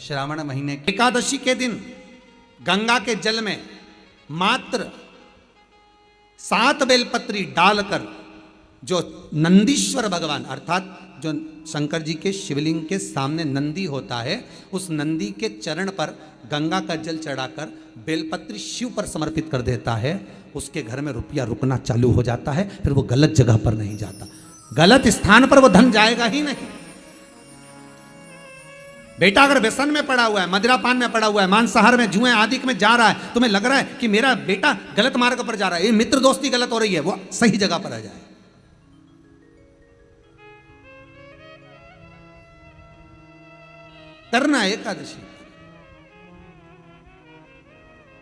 श्रावण महीने की एकादशी के दिन गंगा के जल में मात्र 7 बेलपत्री डालकर जो नंदीश्वर भगवान अर्थात जो शंकर जी के शिवलिंग के सामने नंदी होता है, उस नंदी के चरण पर गंगा का जल चढ़ाकर बेलपत्री शिव पर समर्पित कर देता है, उसके घर में रुपया रुकना चालू हो जाता है। फिर वो गलत जगह पर नहीं जाता, गलत स्थान पर वो धन जाएगा ही नहीं। बेटा अगर व्यसन में पड़ा हुआ है, मदिरापान में पड़ा हुआ है, मांसाहार में, जुए आदि में जा रहा है, तुम्हें लग रहा है कि मेरा बेटा गलत मार्ग पर जा रहा है, ये मित्र दोस्ती गलत हो रही है, वो सही जगह पर आ जाए। करना है एकादशी।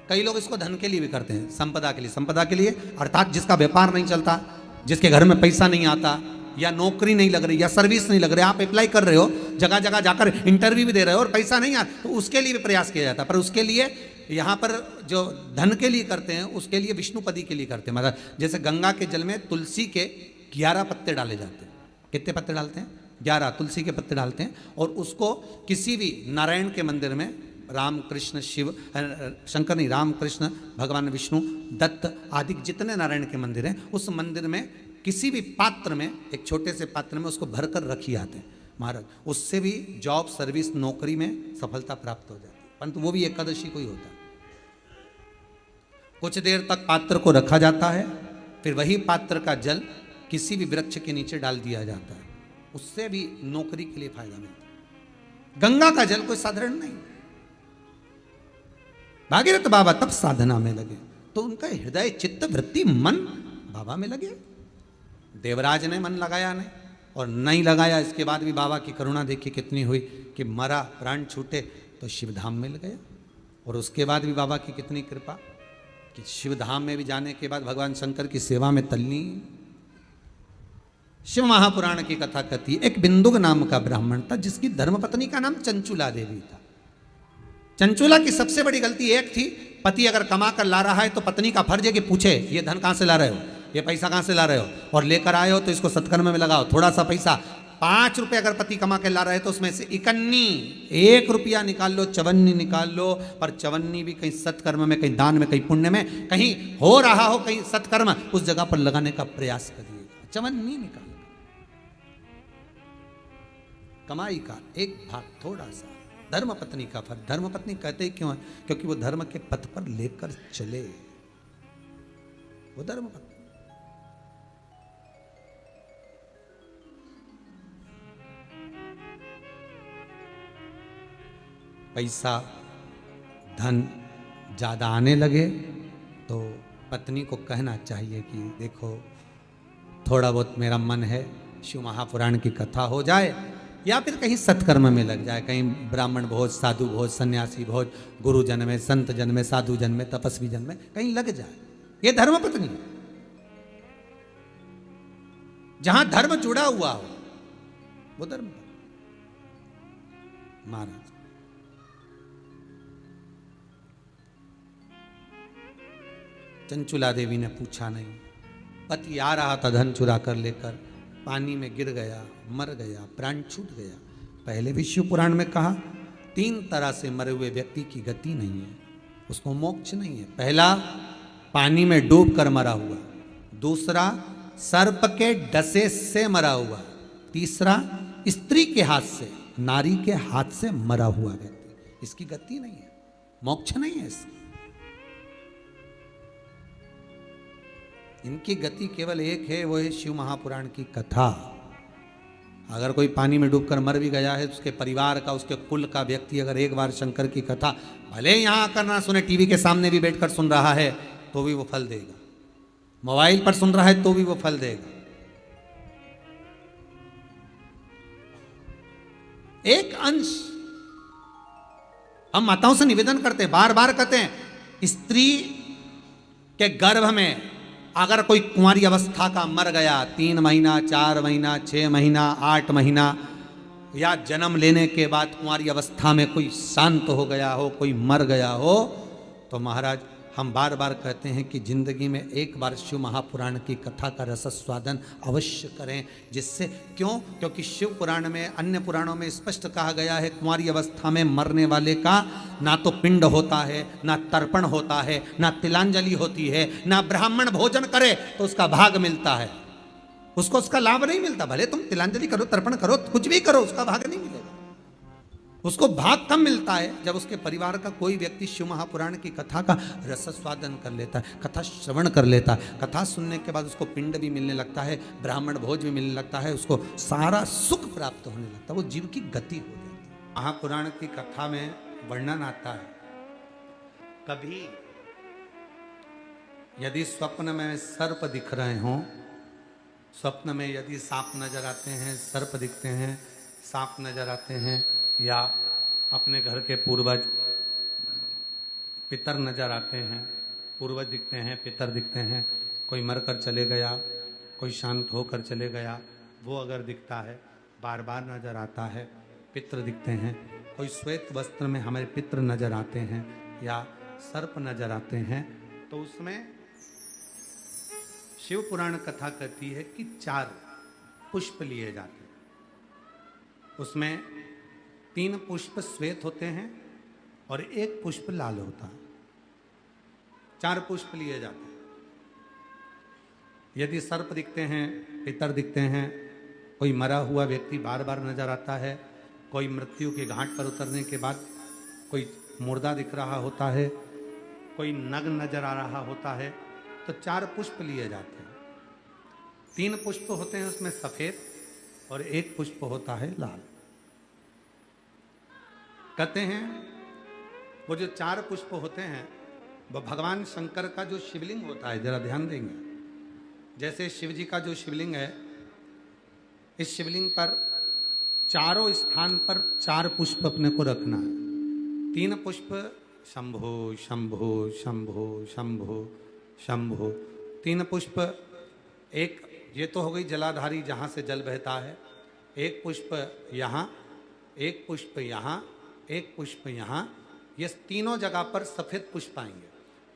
कई लोग इसको धन के लिए भी करते हैं, संपदा के लिए। संपदा के लिए अर्थात जिसका व्यापार नहीं चलता, जिसके घर में पैसा नहीं आता, या नौकरी नहीं लग रही, या सर्विस नहीं लग रही, आप अप्लाई कर रहे हो, जगह जगह जाकर इंटरव्यू भी दे रहे हो और पैसा नहीं आता, तो उसके लिए भी प्रयास किया जाता है। पर उसके लिए यहाँ पर जो धन के लिए करते हैं, उसके लिए विष्णुपदी के लिए करते हैं। मतलब जैसे गंगा के जल में तुलसी के 11 पत्ते डाले जाते हैं। कितने पत्ते डालते हैं? 11 तुलसी के पत्ते डालते हैं, और उसको किसी भी नारायण के मंदिर में, राम कृष्ण शिव शंकर नहीं, राम कृष्ण भगवान विष्णु दत्त आदि जितने नारायण के मंदिर हैं, उस मंदिर में किसी भी पात्र में, एक छोटे से पात्र में उसको भरकर रखी आते हैं महाराज। उससे भी जॉब सर्विस नौकरी में सफलता प्राप्त हो जाती है, परंतु वो भी एकादशी को ही होता है। कुछ देर तक पात्र को रखा जाता है, फिर वही पात्र का जल किसी भी वृक्ष के नीचे डाल दिया जाता है, उससे भी नौकरी के लिए फायदा मिलता है। गंगा का जल कोई साधारण नहीं। भागीरथ बाबा तब साधना में लगे तो उनका हृदय चित्त वृत्ति मन बाबा में लगे। देवराज ने मन लगाया नहीं, और नहीं लगाया, इसके बाद भी बाबा की करुणा देखी कितनी हुई कि मरा, प्राण छूटे तो शिवधाम मिल गया। और उसके बाद भी बाबा की कितनी कृपा कि शिवधाम में भी जाने के बाद भगवान शंकर की सेवा में तल्ली। शिव महापुराण की कथा कहती है, एक बिंदुक नाम का ब्राह्मण था जिसकी धर्मपत्नी का नाम चंचुला देवी था। चंचुला की सबसे बड़ी गलती एक थी, पति अगर कमा कर ला रहा है तो पत्नी का फर्ज है कि पूछे ये धन कहाँ से ला रहे हो, ये पैसा कहाँ से ला रहे हो, और लेकर आए हो तो इसको सत्कर्म में लगाओ। थोड़ा सा पैसा 5 रुपये अगर पति कमा के ला रहे तो उसमें से 1 रुपया निकाल लो, 54 निकाल लो, पर 54 भी कहीं सत्कर्म में, कहीं दान में, कहीं पुण्य में, कहीं हो रहा हो, कहीं सत्कर्म, उस जगह पर लगाने का प्रयास करिएगा। 54 निकाल, कमाई का एक भाग थोड़ा सा धर्मपत्नी का फल। धर्मपत्नी कहते क्यों है? क्योंकि वो धर्म के पथ पर लेकर चले, वो धर्मपत्नी। पैसा धन ज्यादा आने लगे तो पत्नी को कहना चाहिए कि देखो थोड़ा बहुत मेरा मन है, शिव महापुराण की कथा हो जाए, या फिर कहीं सत्कर्म में लग जाए, कहीं ब्राह्मण भोज, साधु भोज, सन्यासी भोज, गुरु जन में, संत जन में, साधु जन में, तपस्वी जन में कहीं लग जाए। ये धर्मपत्नी, जहां धर्म जुड़ा हुआ हो वो धर्म। महाराज चंचुला देवी ने पूछा नहीं, पति आ रहा था धन चुरा कर लेकर, पानी में गिर गया, मर गया, प्राण छूट गया। पहले भी शिव पुराण में कहा 3 तरह से मरे हुए व्यक्ति की गति नहीं है, उसको मोक्ष नहीं है। पहला पानी में डूब कर मरा हुआ, दूसरा सर्प के डसे से मरा हुआ, तीसरा स्त्री के हाथ से, नारी के हाथ से मरा हुआ व्यक्ति, इसकी गति नहीं है, मोक्ष नहीं है इसकी। इनकी गति केवल एक है, वो है शिव महापुराण की कथा। अगर कोई पानी में डूबकर मर भी गया है, उसके परिवार का, उसके कुल का व्यक्ति अगर एक बार शंकर की कथा भले यहाँ आकर ना सुने, टीवी के सामने भी बैठकर सुन रहा है तो भी वो फल देगा, मोबाइल पर सुन रहा है तो भी वो फल देगा। एक अंश हम माताओं से निवेदन करते हैं, बार बार कहते हैं, स्त्री के गर्भ में अगर कोई कुंवारी अवस्था का मर गया, 3 महीना, 4 महीना, 6 महीना, 8 महीना, या जन्म लेने के बाद कुंवारी अवस्था में कोई शांत हो गया हो, कोई मर गया हो, तो महाराज हम बार बार कहते हैं कि जिंदगी में एक बार शिव महापुराण की कथा का रसस्वादन अवश्य करें। जिससे क्यों? क्योंकि शिव पुराण में, अन्य पुराणों में स्पष्ट कहा गया है, कुंवारी अवस्था में मरने वाले का ना तो पिंड होता है, ना तर्पण होता है, ना तिलांजलि होती है, ना ब्राह्मण भोजन करे तो उसका भाग मिलता है। उसको उसका लाभ नहीं मिलता। भले तुम तिलांजलि करो, तर्पण करो, कुछ भी करो, उसका भाग नहीं मिलेगा। उसको भाग कम मिलता है जब उसके परिवार का कोई व्यक्ति शिव महापुराण की कथा का रसस्वादन कर लेता है, कथा श्रवण कर लेता है। कथा सुनने के बाद उसको पिंड भी मिलने लगता है, ब्राह्मण भोज भी मिलने लगता है, उसको सारा सुख प्राप्त होने लगता है, वो जीव की गति हो जाती है। महापुराण की कथा में वर्णन आता है, कभी यदि स्वप्न में सर्प दिख रहे हों, स्वप्न में यदि सांप नजर आते हैं, सर्प दिखते हैं, सांप नजर आते हैं, या अपने घर के पूर्वज पितर नजर आते हैं, पूर्वज दिखते हैं, पितर दिखते हैं, कोई मरकर चले गया, कोई शांत होकर चले गया, वो अगर दिखता है, बार बार नजर आता है, पितर दिखते हैं, कोई श्वेत वस्त्र में हमारे पितर नजर आते हैं, या सर्प नजर आते हैं, तो उसमें शिव पुराण कथा कहती है कि 4 पुष्प लिए जाते हैं। उसमें 3 पुष्प श्वेत होते हैं और 1 पुष्प लाल होता है। 4 पुष्प लिए जाते हैं। यदि सर्प दिखते हैं, पितर दिखते हैं, कोई मरा हुआ व्यक्ति बार बार नजर आता है, कोई मृत्यु के घाट पर उतरने के बाद कोई मुर्दा दिख रहा होता है, कोई नग्न नजर आ रहा होता है, तो 4 पुष्प लिए जाते हैं। 3 पुष्प होते हैं उसमें सफेद और 1 पुष्प होता है लाल। कहते हैं वो जो 4 पुष्प होते हैं वो भगवान शंकर का जो शिवलिंग होता है, जरा ध्यान देंगे, जैसे शिव जी का जो शिवलिंग है, इस शिवलिंग पर चारों स्थान पर 4 पुष्प अपने को रखना है। 3 पुष्प शंभो शंभो शंभो शंभो शंभो, 3 पुष्प, एक ये तो हो गई जलाधारी जहाँ से जल बहता है, 1 पुष्प यहाँ, 1 पुष्प यहाँ, 1 पुष्प यहाँ, ये तीनों जगह पर सफेद पुष्प आएंगे।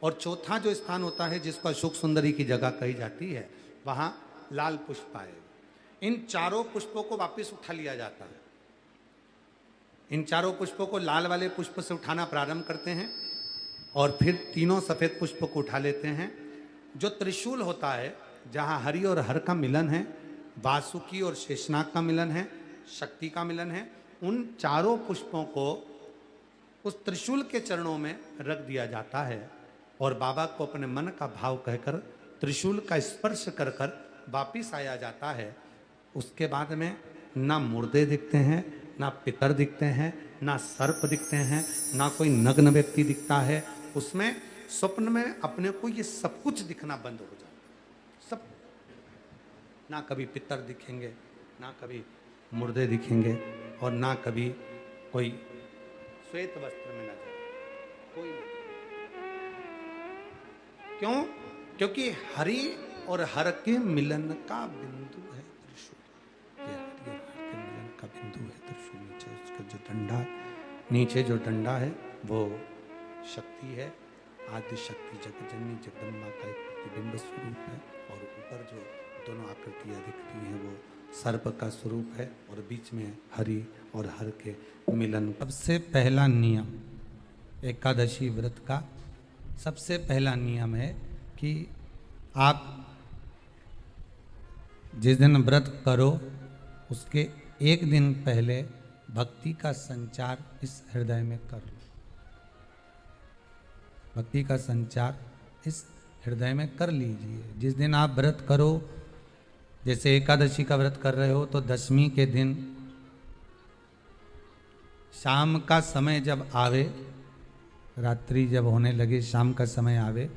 और चौथा जो स्थान होता है जिसको अशोक सुंदरी की जगह कही जाती है, वहाँ लाल पुष्प आएगा। इन 4 पुष्पों को वापस उठा लिया जाता है। इन 4 पुष्पों को लाल वाले पुष्प से उठाना प्रारंभ करते हैं और फिर तीनों सफेद पुष्प को उठा लेते हैं। जो त्रिशूल होता है, जहाँ हरि और हर का मिलन है, वासुकी और शेषनाग का मिलन है, शक्ति का मिलन है, उन 4 पुष्पों को उस त्रिशूल के चरणों में रख दिया जाता है और बाबा को अपने मन का भाव कहकर त्रिशूल का स्पर्श कर कर वापिस आया जाता है। उसके बाद में ना मुर्दे दिखते हैं, ना पितर दिखते हैं, ना सर्प दिखते हैं, ना कोई नग्न व्यक्ति दिखता है। उसमें स्वप्न में अपने को ये सब कुछ दिखना बंद हो जाता है। सब, ना कभी पितर दिखेंगे, ना कभी मुर्दे दिखेंगे, और ना कभी कोई श्वेत वस्त्र में नजर, कोई नहीं। क्यों? क्योंकि हरि और हर के मिलन का बिंदु है त्रिशूल। ये हरि और हर के मिलन का बिंदु है त्रिशूल। नीचे उसका जो डंडा, नीचे जो डंडा है वो शक्ति है, आदि शक्ति जगजननी जगदम्बा का एक प्रतिबिंब स्वरूप है, और ऊपर जो दोनों आकृतियां दिखती हैं वो सर्प का स्वरूप है, और बीच में हरि और हर के मिलन। सबसे पहला नियम एकादशी व्रत का, सबसे पहला नियम है कि आप जिस दिन व्रत करो उसके 1 दिन पहले भक्ति का संचार इस हृदय में कर लो। भक्ति का संचार इस हृदय में कर लीजिए। जिस दिन आप व्रत करो, जैसे एकादशी का व्रत कर रहे हो, तो 10वीं के दिन शाम का समय जब आवे, रात्रि जब होने लगे, शाम का समय आवे,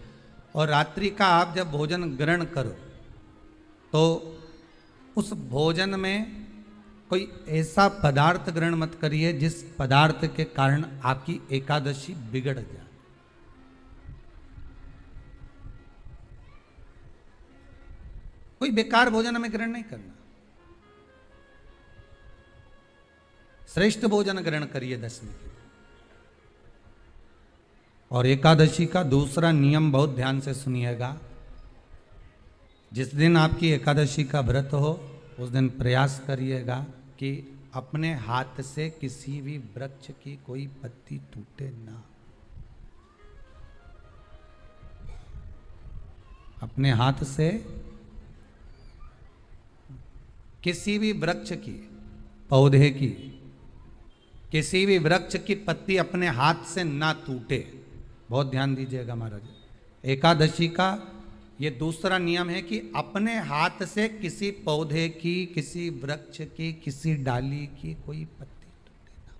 और रात्रि का आप जब भोजन ग्रहण करो, तो उस भोजन में कोई ऐसा पदार्थ ग्रहण मत करिए जिस पदार्थ के कारण आपकी एकादशी बिगड़ जाए। कोई बेकार भोजन हमें ग्रहण नहीं करना। श्रेष्ठ भोजन ग्रहण करिए 10वीं के, और एकादशी का दूसरा नियम बहुत ध्यान से सुनिएगा। जिस दिन आपकी एकादशी का व्रत हो उस दिन प्रयास करिएगा कि अपने हाथ से किसी भी वृक्ष की कोई पत्ती टूटे ना। अपने हाथ से किसी भी वृक्ष की, पौधे की, किसी भी वृक्ष की पत्ती अपने हाथ से ना टूटे। बहुत ध्यान दीजिएगा महाराज। एकादशी का ये दूसरा नियम है कि अपने हाथ से किसी पौधे की, किसी वृक्ष की, किसी डाली की कोई पत्ती टूटे ना,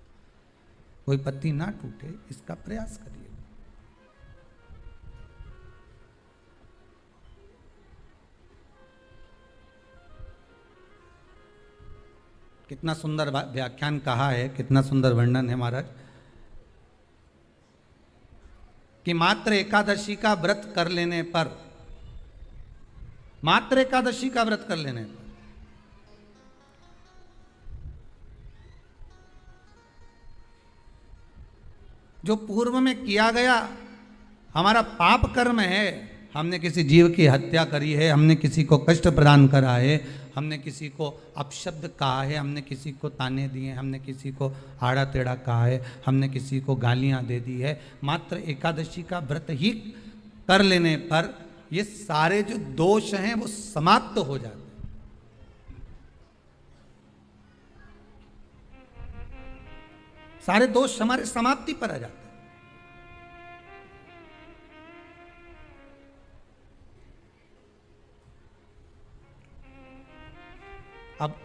कोई पत्ती ना टूटे, इसका प्रयास करिए। कितना सुंदर व्याख्यान कहा है, कितना सुंदर वर्णन है महाराज कि मात्र एकादशी का व्रत कर लेने पर, मात्र एकादशी का व्रत कर लेने पर जो पूर्व में किया गया हमारा पाप कर्म है, हमने किसी जीव की हत्या करी है, हमने किसी को कष्ट प्रदान करा है, हमने किसी को अपशब्द कहा है, हमने किसी को ताने दिए, हमने किसी को आड़ा टेढ़ा कहा है, हमने किसी को गालियां दे दी है, मात्र एकादशी का व्रत ही कर लेने पर ये सारे जो दोष हैं वो समाप्त हो जाते हैं। सारे दोष हमारे समाप्ति पर आ जाते हैं। अब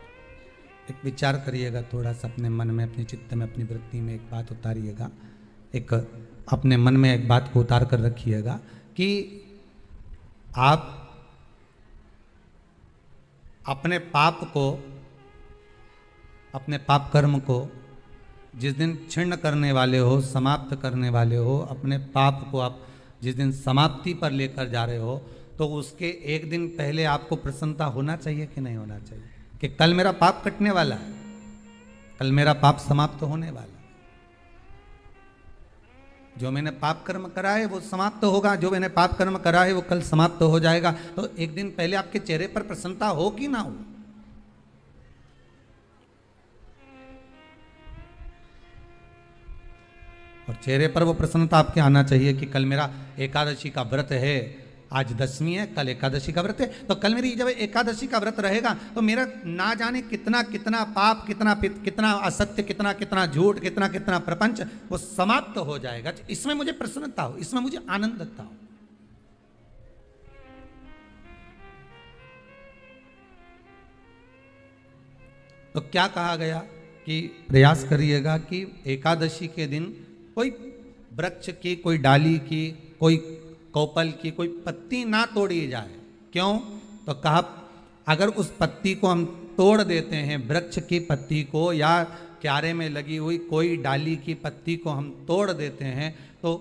एक विचार करिएगा थोड़ा सा अपने मन में, अपने चित्त में, अपनी वृत्ति में एक बात उतारिएगा। एक अपने मन में एक बात को उतार कर रखिएगा कि आप अपने पाप को, अपने पाप कर्म को जिस दिन छिन्न करने वाले हो, समाप्त करने वाले हो, अपने पाप को आप जिस दिन समाप्ति पर लेकर जा रहे हो, तो उसके एक दिन पहले आपको प्रसन्नता होना चाहिए कि नहीं होना चाहिए कि कल मेरा पाप कटने वाला है, कल मेरा पाप समाप्त होने वाला है। जो मैंने पाप कर्म करा है वो समाप्त होगा, जो मैंने पाप कर्म करा है वो कल समाप्त हो जाएगा। तो एक दिन पहले आपके चेहरे पर प्रसन्नता हो कि ना हो? और चेहरे पर वो प्रसन्नता आपके आना चाहिए कि कल मेरा एकादशी का व्रत है, आज दशमी है, कल एकादशी का व्रत है, तो कल मेरी जब एकादशी का व्रत रहेगा तो मेरा ना जाने कितना कितना पाप, कितना असत्य, कितना कितना झूठ, कितना कितना प्रपंच वो समाप्त हो जाएगा। इसमें मुझे प्रसन्नता हो, इसमें मुझे आनंदता हो। तो क्या कहा गया कि प्रयास करिएगा कि एकादशी के दिन कोई वृक्ष की, कोई डाली की, कोई कोपल की कोई पत्ती ना तोड़ी जाए। क्यों? तो कहा अगर उस पत्ती को हम तोड़ देते हैं, वृक्ष की पत्ती को या क्यारे में लगी हुई कोई डाली की पत्ती को हम तोड़ देते हैं तो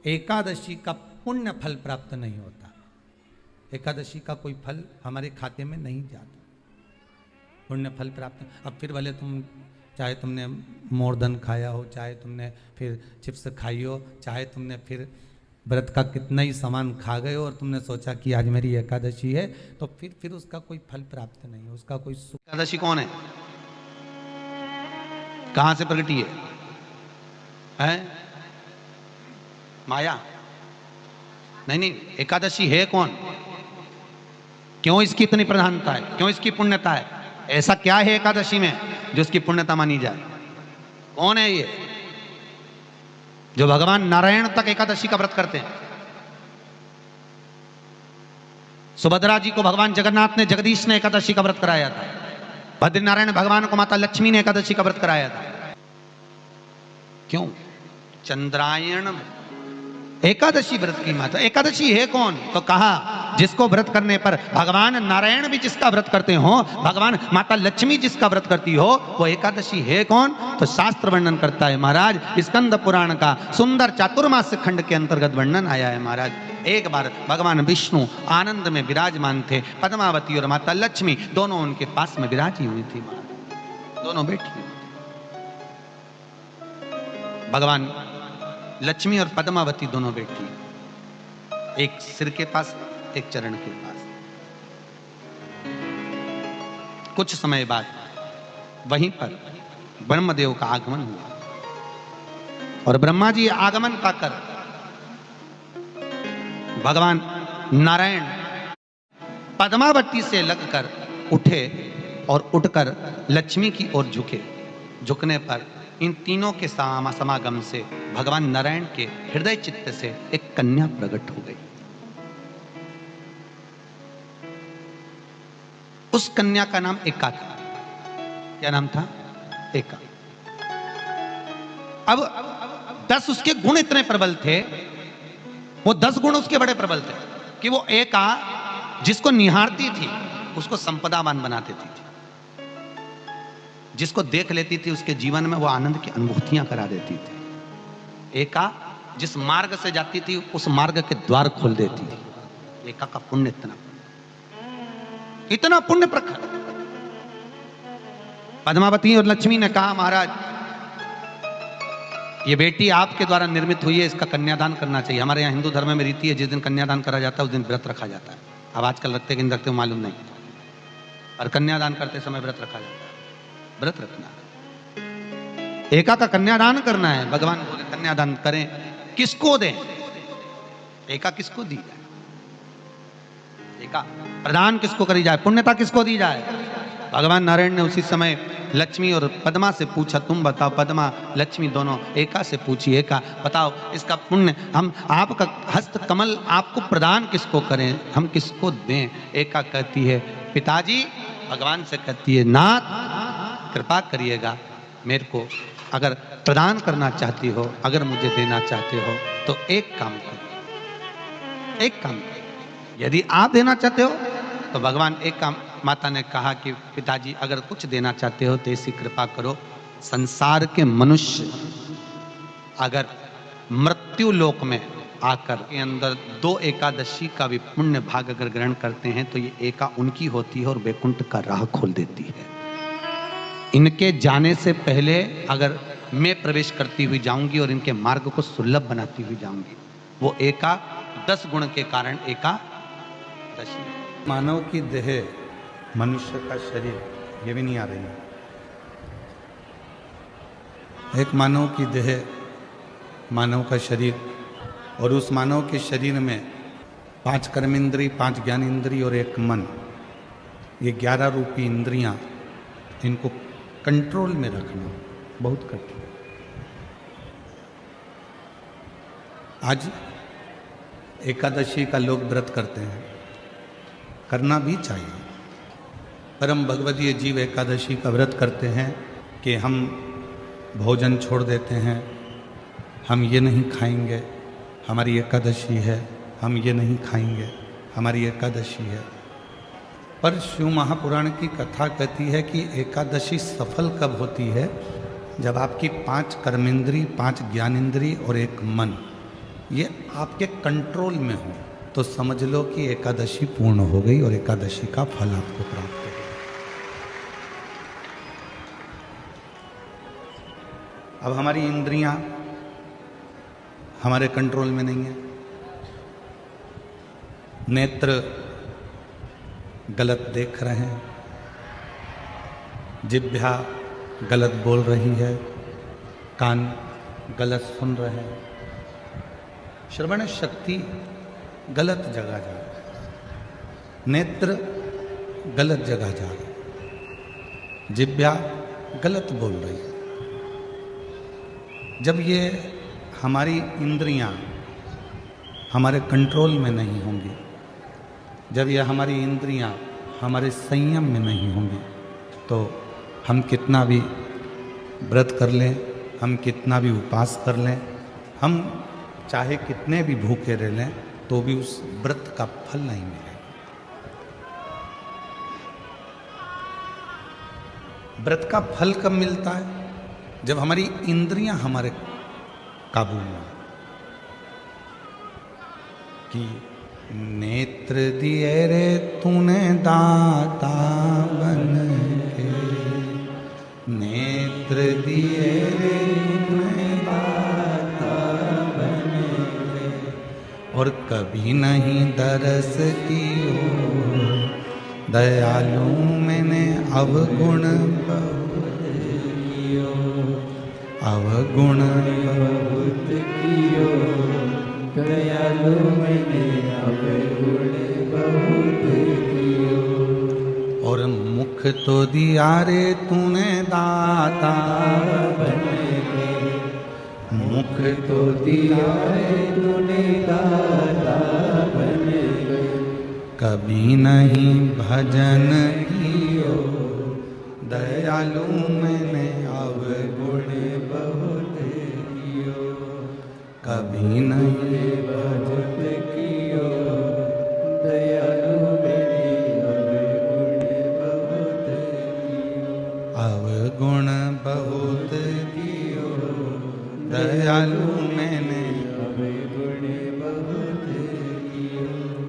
एकादशी का पुण्य फल प्राप्त नहीं होता, एकादशी का कोई फल हमारे खाते में नहीं जाता, पुण्य फल प्राप्त। अब फिर भले तुम चाहे तुमने मोरधन खाया हो, चाहे तुमने फिर चिप्स खाई हो, चाहे तुमने फिर व्रत का कितना ही सामान खा गए हो और तुमने सोचा कि आज मेरी एकादशी है, तो फिर उसका कोई फल प्राप्त नहीं है, उसका कोई सुख। एकादशी कौन है? कहां से प्रकटी है? माया? नहीं, एकादशी है कौन? क्यों इसकी इतनी प्रधानता है? क्यों इसकी पुण्यता है? ऐसा क्या है एकादशी में जो इसकी पुण्यता मानी जाए? कौन है ये जो भगवान नारायण तक एकादशी का व्रत करते हैं? सुभद्रा जी को भगवान जगन्नाथ ने, जगदीश ने एकादशी का व्रत कराया था। बद्रीनारायण भगवान को माता लक्ष्मी ने एकादशी का व्रत कराया था। क्यों? चंद्रायण एकादशी व्रत की माता। एकादशी है कौन? तो कहा जिसको व्रत करने पर भगवान नारायण भी जिसका व्रत करते हो, भगवान माता लक्ष्मी जिसका व्रत करती हो, वो एकादशी है कौन? तो शास्त्र वर्णन करता है महाराज, स्कंद पुराण का सुंदर चातुर्मास्य खंड के अंतर्गत वर्णन आया है महाराज। एक बार भगवान विष्णु आनंद में विराजमान थे, पद्मावती और माता लक्ष्मी दोनों उनके पास में विराजी हुई थी महाराज, दोनों बैठी हुई। भगवान लक्ष्मी और पद्मावती दोनों बैठी, एक सिर के पास, एक चरण के पास। कुछ समय बाद वहीं पर ब्रह्मदेव का आगमन हुआ और ब्रह्मा जी आगमन पाकर भगवान नारायण पद्मावती से लगकर उठे और उठकर लक्ष्मी की ओर झुके। झुकने पर इन तीनों के समागम से भगवान नारायण के हृदय चित्त से एक कन्या प्रकट हो गई। उस कन्या का नाम एका था। क्या नाम था? एका। अब 10 उसके गुण इतने प्रबल थे, वो 10 गुण उसके बड़े प्रबल थे कि वो एका जिसको निहारती थी उसको संपदावान बना देती थी, जिसको देख लेती थी उसके जीवन में वो आनंद की अनुभूतियां करा देती थी। एका जिस मार्ग से जाती थी उस मार्ग के द्वार खोल देती थी। एका का पुण्य इतना पुण्य प्रखर। पद्मावती और लक्ष्मी ने कहा, महाराज ये बेटी आपके द्वारा निर्मित हुई है, इसका कन्यादान करना चाहिए। हमारे यहाँ हिंदू धर्म में रीति है, जिस दिन कन्यादान करा जाता है उस दिन व्रत रखा जाता है। अब आजकल रखते कि नहीं रखते मालूम नहीं, और कन्यादान करते समय व्रत रखा जाता है। व्रत रखना, एका का कन्यादान करना है। भगवान बोले कन्यादान करें, किसको दें? एका किसको दी जाए? एका प्रदान किसको करी जाए? पुण्यता किसको दी जाए? भगवान नारायण ने उसी समय लक्ष्मी और पद्मा से पूछा, तुम बताओ। पद्मा लक्ष्मी दोनों एका से पूछी, एका बताओ इसका पुण्य, हम आपका हस्त कमल आपको प्रदान किसको करें, हम किसको दें? एका कहती है पिताजी, भगवान से कहती है नाथ कृपा करिएगा, मेरे को अगर प्रदान करना चाहती हो, अगर मुझे देना चाहते हो तो एक काम करो, एक काम करो। यदि आप देना चाहते हो तो भगवान एक काम, माता ने कहा कि पिताजी अगर कुछ देना चाहते हो तो ऐसी कृपा करो, संसार के मनुष्य अगर मृत्यु लोक में आकर के अंदर 2 एकादशी का भी पुण्य भाग अगर ग्रहण करते हैं तो ये एका उनकी होती है और वैकुंठ का राह खोल देती है। इनके जाने से पहले अगर मैं प्रवेश करती हुई जाऊंगी और इनके मार्ग को सुलभ बनाती हुई जाऊंगी। वो एका 10 गुण के कारण एकादशी। मानव की देह, मनुष्य का शरीर, ये भी नहीं आ रही है। एक मानव की देह, मानव का शरीर, और उस मानव के शरीर में 5 कर्मेंद्री, 5 ज्ञानेंद्री और 1 मन, ये 11 रूपी इंद्रियां, इनको कंट्रोल में रखना बहुत कठिन। आज एकादशी का लोग व्रत करते हैं, करना भी चाहिए। परम भगवदीय जीव एकादशी का व्रत करते हैं कि हम भोजन छोड़ देते हैं, हम ये नहीं खाएंगे, हमारी एकादशी है, हम ये नहीं खाएंगे, हमारी एकादशी है। पर शिव महापुराण की कथा कहती है कि एकादशी सफल कब होती है? जब आपकी 5 कर्मेंद्री, 5 ज्ञानेंद्री और 1 मन ये आपके कंट्रोल में हो, तो समझ लो कि एकादशी पूर्ण हो गई और एकादशी का फल आपको प्राप्त हो गया। अब हमारी इंद्रियां हमारे कंट्रोल में नहीं है। नेत्र गलत देख रहे हैं, जिह्वा गलत बोल रही है, कान गलत सुन रहे हैं, श्रवण शक्ति गलत जगह जा रही है, नेत्र गलत जगह जा रहे हैं, जिह्वा गलत बोल रही है। जब ये हमारी इंद्रियां हमारे कंट्रोल में नहीं होंगी, जब ये हमारी इंद्रियां हमारे संयम में नहीं होंगी, तो हम कितना भी व्रत कर लें, हम कितना भी उपवास कर लें, हम चाहे कितने भी भूखे रह लें, तो भी उस व्रत का फल नहीं मिलेगा। व्रत का फल कब मिलता है? जब हमारी इंद्रियां हमारे काबू में हो। कि नेत्र दिए रे तूने दाता बन के, नेत्र दिए रे तूने दाता और कभी नहीं दरस कियो, दयालु मैंने अवगुण बहुत कियो, अवगुण बहुत कियो, दयालु मैंने अवगुण बहुत कियो। और मुख तो दिया रे तूने दाता, मुख तो दिया रे तूने दाता, कभी नहीं भजन कियो, दयालु मैंने अवगुण बहुत कियो, कभी नहीं भजन कियो, दयालु मैंने अवगुण बहुत कियो, दयालु मैंने अवगुण बहुत कियो।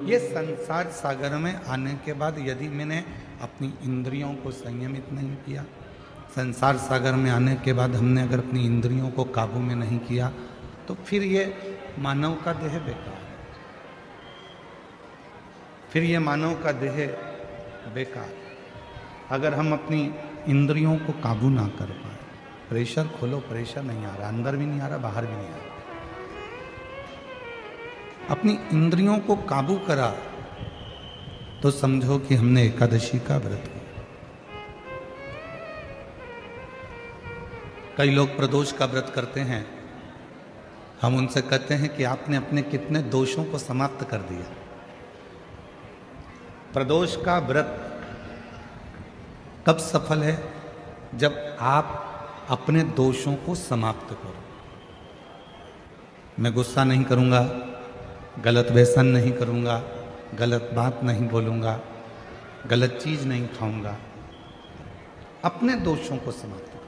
ये संसार सागर में आने के बाद यदि मैंने अपनी इंद्रियों को संयमित नहीं किया, संसार सागर में आने के बाद हमने अगर अपनी इंद्रियों को काबू में नहीं किया, तो फिर ये मानव का देह बेकार है, फिर ये मानव का देह बेकार। अगर हम अपनी इंद्रियों को काबू ना कर पाए, प्रेशर खोलो, प्रेशर नहीं आ रहा, अंदर भी नहीं आ रहा, बाहर भी नहीं आ रहा, अपनी इंद्रियों को काबू करा तो समझो कि हमने एकादशी का व्रत किया। कई लोग प्रदोष का व्रत करते हैं, हम उनसे कहते हैं कि आपने अपने कितने दोषों को समाप्त कर दिया। प्रदोष का व्रत कब सफल है? जब आप अपने दोषों को समाप्त करो। मैं गुस्सा नहीं करूंगा, गलत व्यसन नहीं करूंगा, गलत बात नहीं बोलूंगा, गलत चीज नहीं खाऊंगा, अपने दोषों को समाप्त करो।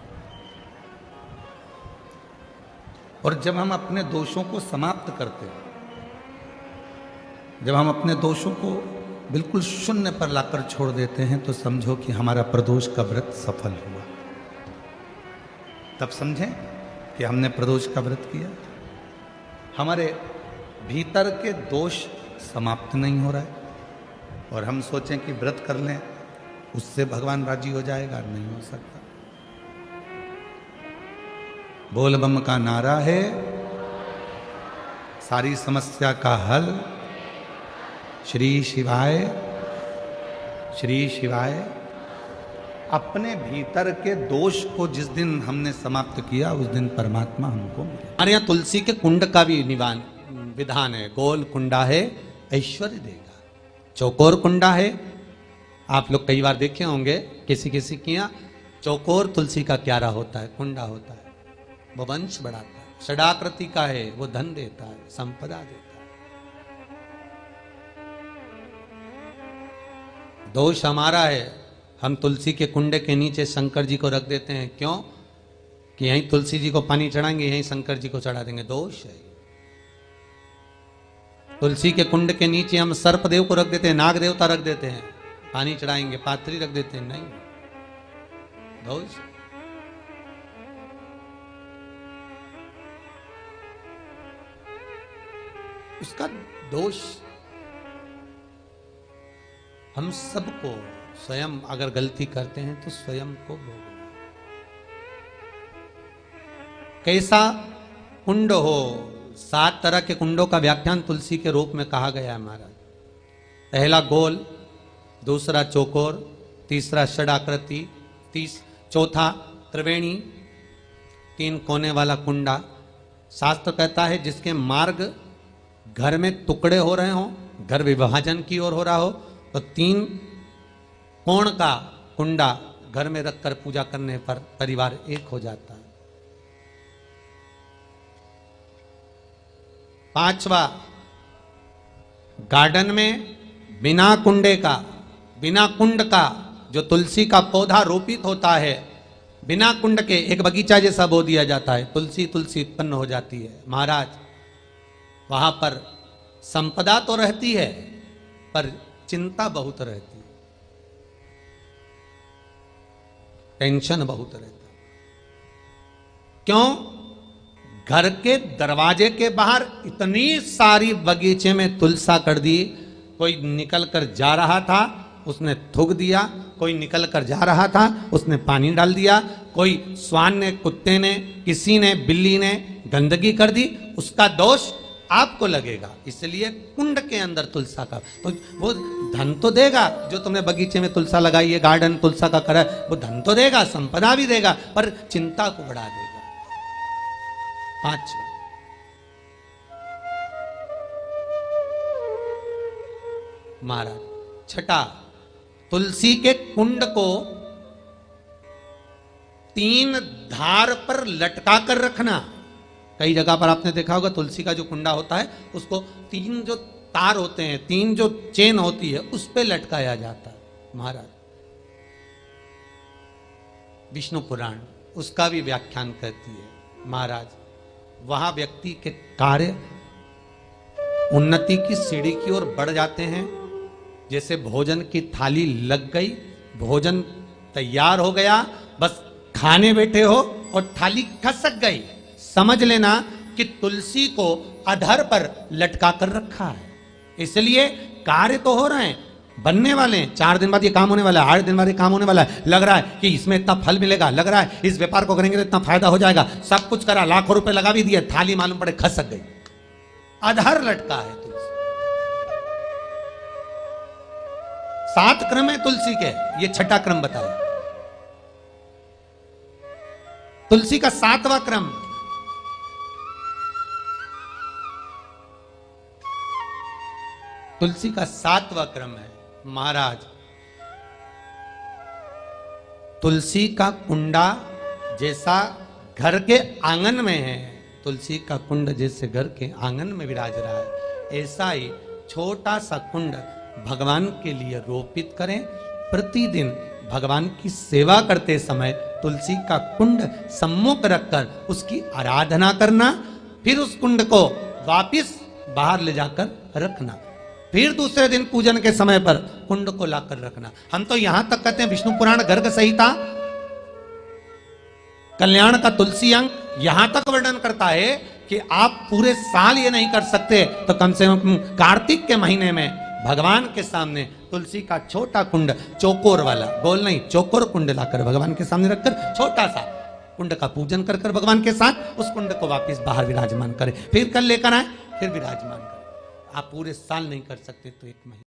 और जब हम अपने दोषों को समाप्त करते हैं, जब हम अपने दोषों को बिल्कुल शून्य पर लाकर छोड़ देते हैं, तो समझो कि हमारा प्रदोष का व्रत सफल हुआ। तब समझें कि हमने प्रदोष का व्रत किया। हमारे भीतर के दोष समाप्त नहीं हो रहा है और हम सोचें कि व्रत कर लें उससे भगवान राजी हो जाएगा, नहीं हो सकता। बोल बम का नारा है सारी समस्या का हल, श्री शिवाय, श्री शिवाय। अपने भीतर के दोष को जिस दिन हमने समाप्त किया, उस दिन परमात्मा हमको मिले। हमारे यहाँ तुलसी के कुंड का भी विधान है। गोल कुंडा है ऐश्वर्य देगा, चौकोर कुंडा है। आप लोग कई बार देखे होंगे किसी किसी के यहाँ चौकोर तुलसी का क्यारा होता है, कुंडा होता है, वो वंश बढ़ाता है। षडाकृति का है, वो धन देता है, संपदा देता है। दोष हमारा है, हम तुलसी के कुंडे के नीचे शंकर जी को रख देते हैं। क्यों? कि यहीं तुलसी जी को पानी चढ़ाएंगे, यहीं शंकर जी को चढ़ा देंगे। दोष है। तुलसी के कुंड के नीचे हम सर्पदेव को रख देते हैं, नाग देवता रख देते हैं, पानी चढ़ाएंगे, पात्री रख देते हैं, नहीं, दोष। उसका दोष हम सबको स्वयं अगर गलती करते हैं तो स्वयं को भोगना। कैसा कुंड हो, 7 तरह के कुंडों का व्याख्यान तुलसी के रूप में कहा गया है महाराज। पहला गोल, दूसरा चौकोर, तीसरा षडाकृति, चौथा त्रिवेणी, 3 कोने वाला कुंडा। शास्त्र कहता है जिसके मार्ग घर में टुकड़े हो रहे हों, घर विभाजन की ओर हो रहा हो, तो 3 कोण का कुंडा घर में रखकर पूजा करने पर परिवार एक हो जाता है। 5वां, गार्डन में बिना कुंडे का, बिना कुंड का जो तुलसी का पौधा रोपित होता है, बिना कुंड के एक बगीचा जैसा बो दिया जाता है, तुलसी तुलसी उत्पन्न हो जाती है। महाराज वहां पर संपदा तो रहती है पर चिंता बहुत रहती है, टेंशन बहुत रहता है। क्यों? घर के दरवाजे के बाहर इतनी सारी बगीचे में तुलसा कर दी। कोई निकल कर जा रहा था, उसने थूक दिया। कोई निकल कर जा रहा था, उसने पानी डाल दिया। कोई श्वान ने, कुत्ते ने, किसी ने, बिल्ली ने गंदगी कर दी, उसका दोष आपको लगेगा। इसलिए कुंड के अंदर तुलसा का, तो वो धन तो देगा। जो तुमने बगीचे में तुलसा लगाई है, गार्डन तुलसा का करा, वो धन तो देगा, संपदा भी देगा, पर चिंता को बढ़ा देगा। 5 महाराज। 6, तुलसी के कुंड को 3 धार पर लटका कर रखना। कई जगह पर आपने देखा होगा तुलसी का जो कुंडा होता है उसको 3 जो तार होते हैं, 3 जो चेन होती है, उस पे लटकाया जाता है महाराज। विष्णु पुराण उसका भी व्याख्यान करती है महाराज। वहां व्यक्ति के कार्य उन्नति की सीढ़ी की ओर बढ़ जाते हैं। जैसे भोजन की थाली लग गई, भोजन तैयार हो गया, बस खाने बैठे हो और थाली खसक गई, समझ लेना कि तुलसी को अधर पर लटका कर रखा है। इसलिए कार्य तो हो रहे हैं, बनने वाले हैं। 4 दिन बाद ये काम होने वाला है, 8 दिन बाद ये काम होने वाला है। लग रहा है कि इसमें इतना फल मिलेगा, लग रहा है इस व्यापार को करेंगे तो इतना फायदा हो जाएगा। सब कुछ करा, लाखों रुपए लगा भी दिए, थाली मालूम पड़े खसक गई, अधर लटका है तुलसी। 7 क्रम है तुलसी के, ये 6ठा क्रम बताया। तुलसी का 7वां क्रम, तुलसी का 7वां क्रम है महाराज। तुलसी का कुंडा जैसा घर के आंगन में है, तुलसी का कुंड जैसे घर के आंगन में विराज रहा है, ऐसा ही छोटा सा कुंड भगवान के लिए रोपित करें। प्रतिदिन भगवान की सेवा करते समय तुलसी का कुंड सम्मुख रखकर उसकी आराधना करना, फिर उस कुंड को वापिस बाहर ले जाकर रखना, फिर दूसरे दिन पूजन के समय पर कुंड को लाकर रखना। हम तो यहां तक कहते हैं विष्णु पुराण गर्ग संहिता कल्याण का तुलसी अंग यहां तक वर्णन करता है कि आप पूरे साल ये नहीं कर सकते तो कम से कम कार्तिक के महीने में भगवान के सामने तुलसी का छोटा कुंड, चौकोर वाला, गोल नहीं, चौकोर कुंड लाकर भगवान के सामने रखकर छोटा सा कुंड का पूजन कर कर भगवान के साथ उस कुंड को वापस बाहर विराजमान करें, फिर कल लेकर आए, फिर विराजमान करें। आप पूरे साल नहीं कर सकते तो 1 महीने